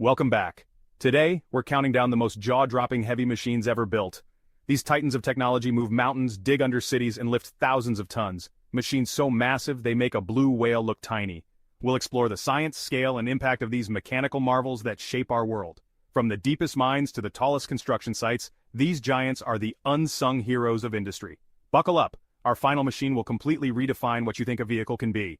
Welcome back. Today, we're counting down the most jaw-dropping heavy machines ever built. These titans of technology move mountains, dig under cities, and lift thousands of tons. Machines so massive they make a blue whale look tiny. We'll explore the science, scale, and impact of these mechanical marvels that shape our world. From the deepest mines to the tallest construction sites, these giants are the unsung heroes of industry. Buckle up, our final machine will completely redefine what you think a vehicle can be.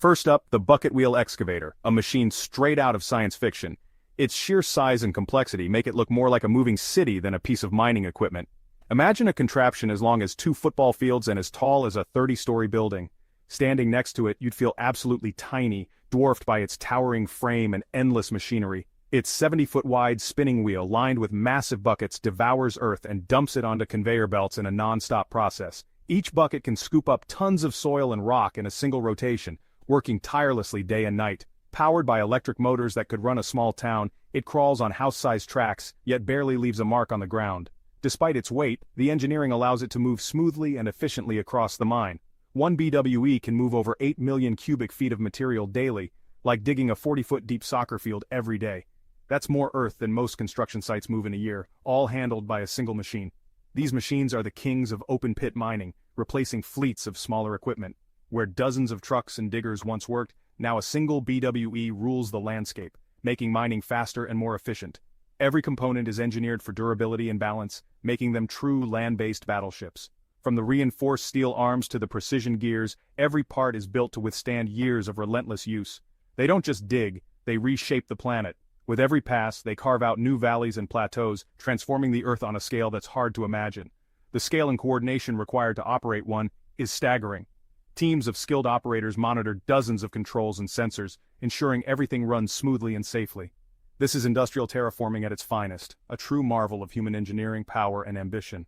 First up, the bucket wheel excavator, a machine straight out of science fiction. Its sheer size and complexity make it look more like a moving city than a piece of mining equipment. Imagine a contraption as long as 2 football fields and as tall as a 30-story building. Standing next to it, you'd feel absolutely tiny, dwarfed by its towering frame and endless machinery. Its 70-foot-wide spinning wheel lined with massive buckets devours earth and dumps it onto conveyor belts in a non-stop process. Each bucket can scoop up tons of soil and rock in a single rotation, working tirelessly day and night. Powered by electric motors that could run a small town, it crawls on house-sized tracks, yet barely leaves a mark on the ground. Despite its weight, the engineering allows it to move smoothly and efficiently across the mine. One BWE can move over 8 million cubic feet of material daily, like digging a 40-foot deep soccer field every day. That's more earth than most construction sites move in a year, all handled by a single machine. These machines are the kings of open-pit mining, replacing fleets of smaller equipment. Where dozens of trucks and diggers once worked, now a single BWE rules the landscape, making mining faster and more efficient. Every component is engineered for durability and balance, making them true land-based battleships. From the reinforced steel arms to the precision gears, every part is built to withstand years of relentless use. They don't just dig, they reshape the planet. With every pass, they carve out new valleys and plateaus, transforming the Earth on a scale that's hard to imagine. The scale and coordination required to operate one is staggering. Teams of skilled operators monitor dozens of controls and sensors, ensuring everything runs smoothly and safely. This is industrial terraforming at its finest, a true marvel of human engineering, power, and ambition.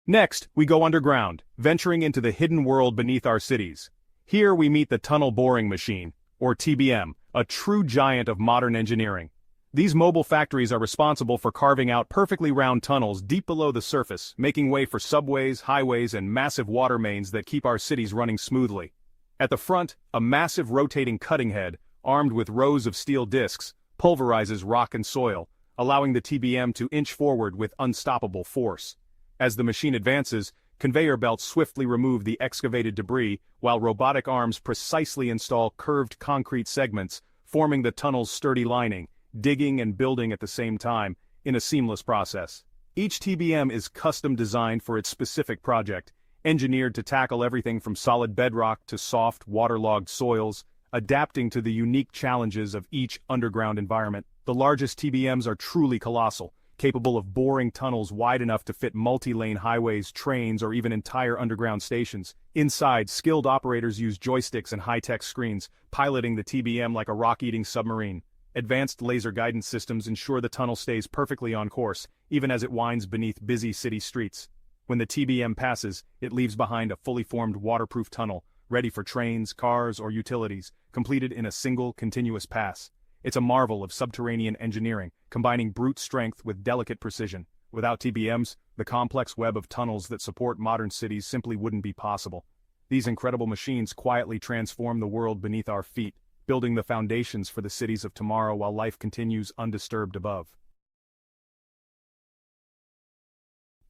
Next, we go underground, venturing into the hidden world beneath our cities. Here we meet the Tunnel Boring Machine, or TBM, a true giant of modern engineering. These mobile factories are responsible for carving out perfectly round tunnels deep below the surface, making way for subways, highways, and massive water mains that keep our cities running smoothly. At the front, a massive rotating cutting head, armed with rows of steel discs, pulverizes rock and soil, allowing the TBM to inch forward with unstoppable force. As the machine advances, conveyor belts swiftly remove the excavated debris, while robotic arms precisely install curved concrete segments, forming the tunnel's sturdy lining, digging and building at the same time, in a seamless process. Each TBM is custom designed for its specific project, engineered to tackle everything from solid bedrock to soft, waterlogged soils, adapting to the unique challenges of each underground environment. The largest TBMs are truly colossal, capable of boring tunnels wide enough to fit multi-lane highways, trains, or even entire underground stations. Inside, skilled operators use joysticks and high-tech screens, piloting the TBM like a rock-eating submarine. Advanced laser guidance systems ensure the tunnel stays perfectly on course, even as it winds beneath busy city streets. When the TBM passes, it leaves behind a fully formed waterproof tunnel, ready for trains, cars, or utilities, completed in a single, continuous pass. It's a marvel of subterranean engineering, combining brute strength with delicate precision. Without TBMs, the complex web of tunnels that support modern cities simply wouldn't be possible. These incredible machines quietly transform the world beneath our feet, building the foundations for the cities of tomorrow while life continues undisturbed above.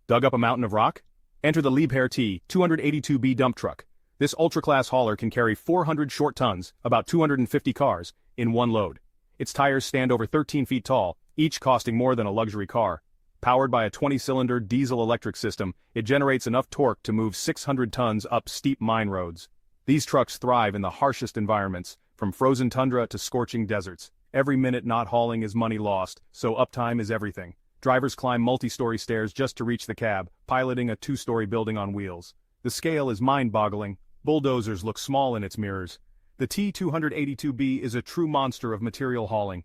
Dug up a mountain of rock? Enter the Liebherr T282B dump truck. This ultra-class hauler can carry 400 short tons, about 250 cars, in one load. Its tires stand over 13 feet tall, each costing more than a luxury car. Powered by a 20-cylinder diesel-electric system, it generates enough torque to move 600 tons up steep mine roads. These trucks thrive in the harshest environments, from frozen tundra to scorching deserts. Every minute not hauling is money lost, so uptime is everything. Drivers climb multi-story stairs just to reach the cab, piloting a 2-story building on wheels. The scale is mind-boggling. Bulldozers look small in its mirrors. The T282B is a true monster of material hauling.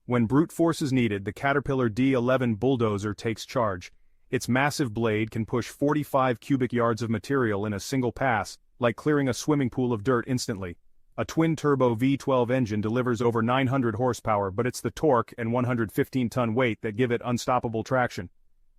When brute force is needed, the Caterpillar D11 bulldozer takes charge. Its massive blade can push 45 cubic yards of material in a single pass, like clearing a swimming pool of dirt instantly. A twin-turbo V12 engine delivers over 900 horsepower, but it's the torque and 115-ton weight that give it unstoppable traction.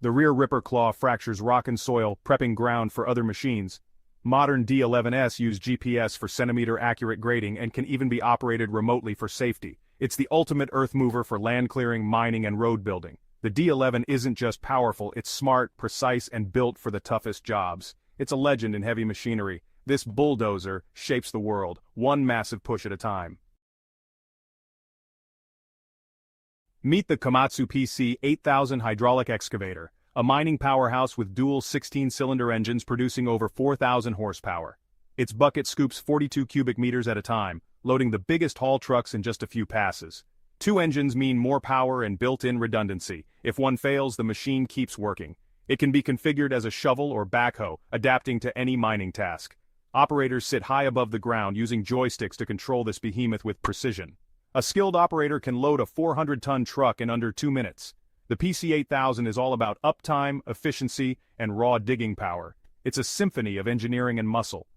The rear ripper claw fractures rock and soil, prepping ground for other machines. Modern D11s use GPS for centimeter-accurate grading and can even be operated remotely for safety. It's the ultimate earth mover for land clearing, mining, and road building. The D11 isn't just powerful, it's smart, precise, and built for the toughest jobs. It's a legend in heavy machinery. This bulldozer shapes the world, one massive push at a time. Meet the Komatsu PC 8000 hydraulic excavator, a mining powerhouse with dual 16-cylinder engines producing over 4,000 horsepower. Its bucket scoops 42 cubic meters at a time, loading the biggest haul trucks in just a few passes. Two engines mean more power and built-in redundancy. If one fails, the machine keeps working. It can be configured as a shovel or backhoe, adapting to any mining task. Operators sit high above the ground using joysticks to control this behemoth with precision. A skilled operator can load a 400-ton truck in under 2 minutes. The PC-8000 is all about uptime, efficiency, and raw digging power. It's a symphony of engineering and muscle.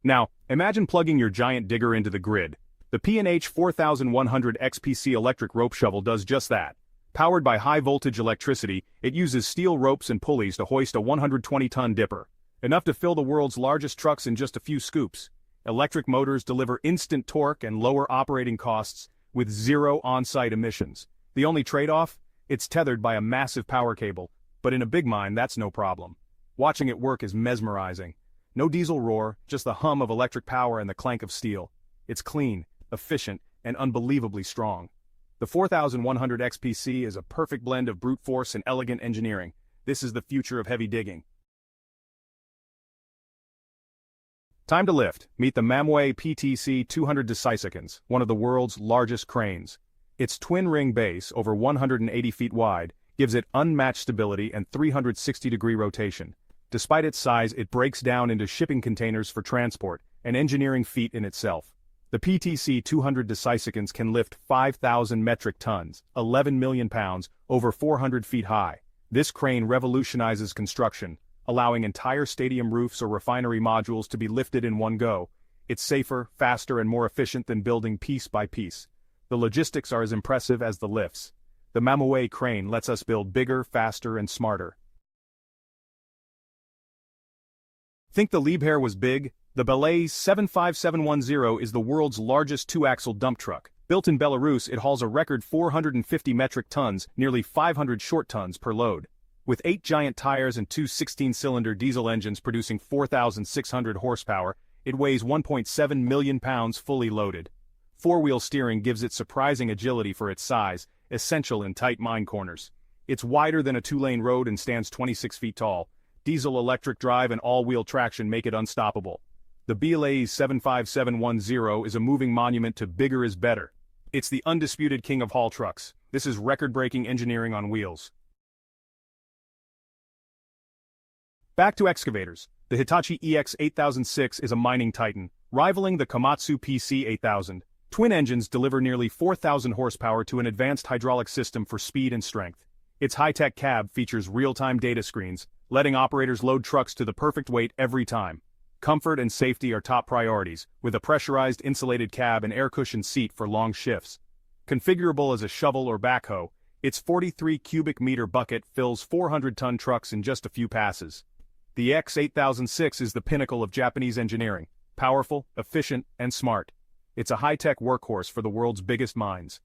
Now, imagine plugging your giant digger into the grid. The P&H 4100 XPC electric rope shovel does just that. Powered by high-voltage electricity, it uses steel ropes and pulleys to hoist a 120-ton dipper. Enough to fill the world's largest trucks in just a few scoops. Electric motors deliver instant torque and lower operating costs with zero on-site emissions. The only trade-off? It's tethered by a massive power cable, but in a big mine that's no problem. Watching it work is mesmerizing. No diesel roar, just the hum of electric power and the clank of steel. It's clean, efficient, and unbelievably strong. The 4100 XPC is a perfect blend of brute force and elegant engineering. This is the future of heavy digging. Time to lift. Meet the Mamwe PTC 200 Decisikens, one of the world's largest cranes. Its twin-ring base, over 180 feet wide, gives it unmatched stability and 360-degree rotation. Despite its size, it breaks down into shipping containers for transport, an engineering feat in itself. The PTC 200 Decisikens can lift 5,000 metric tons, 11 million pounds, over 400 feet high. This crane revolutionizes construction, allowing entire stadium roofs or refinery modules to be lifted in one go. It's safer, faster, and more efficient than building piece by piece. The logistics are as impressive as the lifts. The Mamwe crane lets us build bigger, faster, and smarter. Think the Liebherr was big? The Belaise 75710 is the world's largest two-axle dump truck. Built in Belarus, it hauls a record 450 metric tons, nearly 500 short tons per load. With 8 giant tires and 2 16-cylinder diesel engines producing 4,600 horsepower, it weighs 1.7 million pounds fully loaded. Four-wheel steering gives it surprising agility for its size, essential in tight mine corners. It's wider than a 2-lane road and stands 26 feet tall. Diesel-electric drive and all-wheel traction make it unstoppable. The Belaise 75710 is a moving monument to bigger is better. It's the undisputed king of haul trucks. This is record-breaking engineering on wheels. Back to excavators. The Hitachi EX8006 is a mining titan, rivaling the Komatsu PC8000. Twin engines deliver nearly 4,000 horsepower to an advanced hydraulic system for speed and strength. Its high-tech cab features real-time data screens, letting operators load trucks to the perfect weight every time. Comfort and safety are top priorities, with a pressurized insulated cab and air-cushioned seat for long shifts. Configurable as a shovel or backhoe, its 43 cubic meter bucket fills 400-ton trucks in just a few passes. The EX8006 is the pinnacle of Japanese engineering, powerful, efficient, and smart. It's a high-tech workhorse for the world's biggest mines.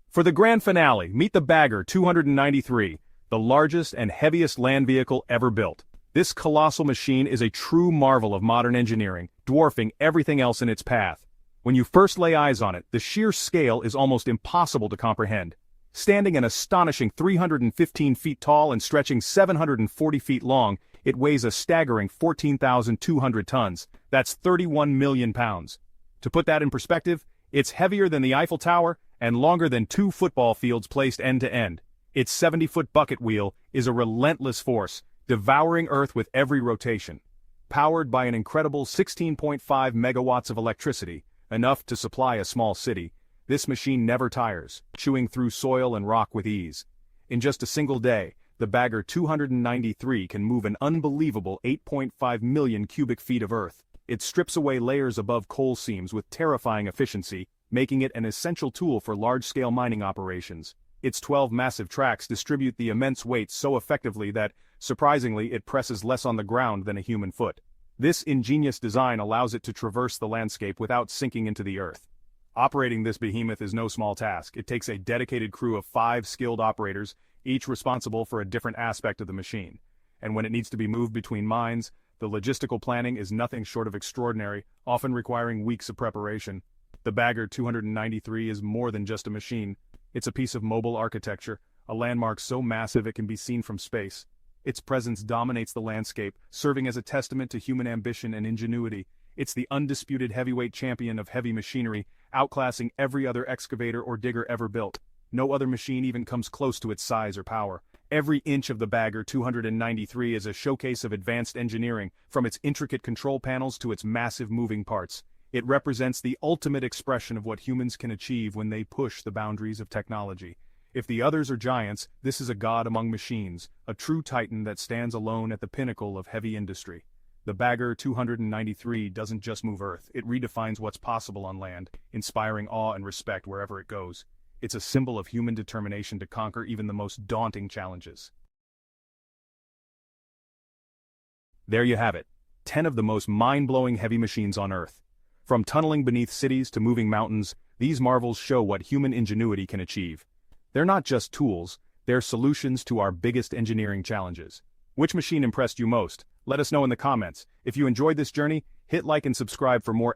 For the grand finale, meet the Bagger 293, the largest and heaviest land vehicle ever built. This colossal machine is a true marvel of modern engineering, dwarfing everything else in its path. When you first lay eyes on it, the sheer scale is almost impossible to comprehend. Standing an astonishing 315 feet tall and stretching 740 feet long, it weighs a staggering 14,200 tons. That's 31 million pounds. To put that in perspective, it's heavier than the Eiffel Tower and longer than 2 football fields placed end to end. Its 70-foot bucket wheel is a relentless force, devouring Earth with every rotation. Powered by an incredible 16.5 megawatts of electricity, enough to supply a small city, this machine never tires, chewing through soil and rock with ease. In just a single day, the Bagger 293 can move an unbelievable 8.5 million cubic feet of earth. It strips away layers above coal seams with terrifying efficiency, making it an essential tool for large-scale mining operations. Its 12 massive tracks distribute the immense weight so effectively that, surprisingly, it presses less on the ground than a human foot. This ingenious design allows it to traverse the landscape without sinking into the earth. Operating this behemoth is no small task. It takes a dedicated crew of 5 skilled operators, each responsible for a different aspect of the machine. And when it needs to be moved between mines, the logistical planning is nothing short of extraordinary, often requiring weeks of preparation. The Bagger 293 is more than just a machine. It's a piece of mobile architecture, a landmark so massive it can be seen from space. Its presence dominates the landscape, serving as a testament to human ambition and ingenuity. It's the undisputed heavyweight champion of heavy machinery, outclassing every other excavator or digger ever built. No other machine even comes close to its size or power. Every inch of the Bagger 293 is a showcase of advanced engineering, from its intricate control panels to its massive moving parts. It represents the ultimate expression of what humans can achieve when they push the boundaries of technology. If the others are giants, this is a god among machines, a true titan that stands alone at the pinnacle of heavy industry. The Bagger 293 doesn't just move Earth, it redefines what's possible on land, inspiring awe and respect wherever it goes. It's a symbol of human determination to conquer even the most daunting challenges. There you have it, 10 of the most mind-blowing heavy machines on Earth. From tunneling beneath cities to moving mountains, these marvels show what human ingenuity can achieve. They're not just tools, they're solutions to our biggest engineering challenges. Which machine impressed you most? Let us know in the comments. If you enjoyed this journey, hit like and subscribe for more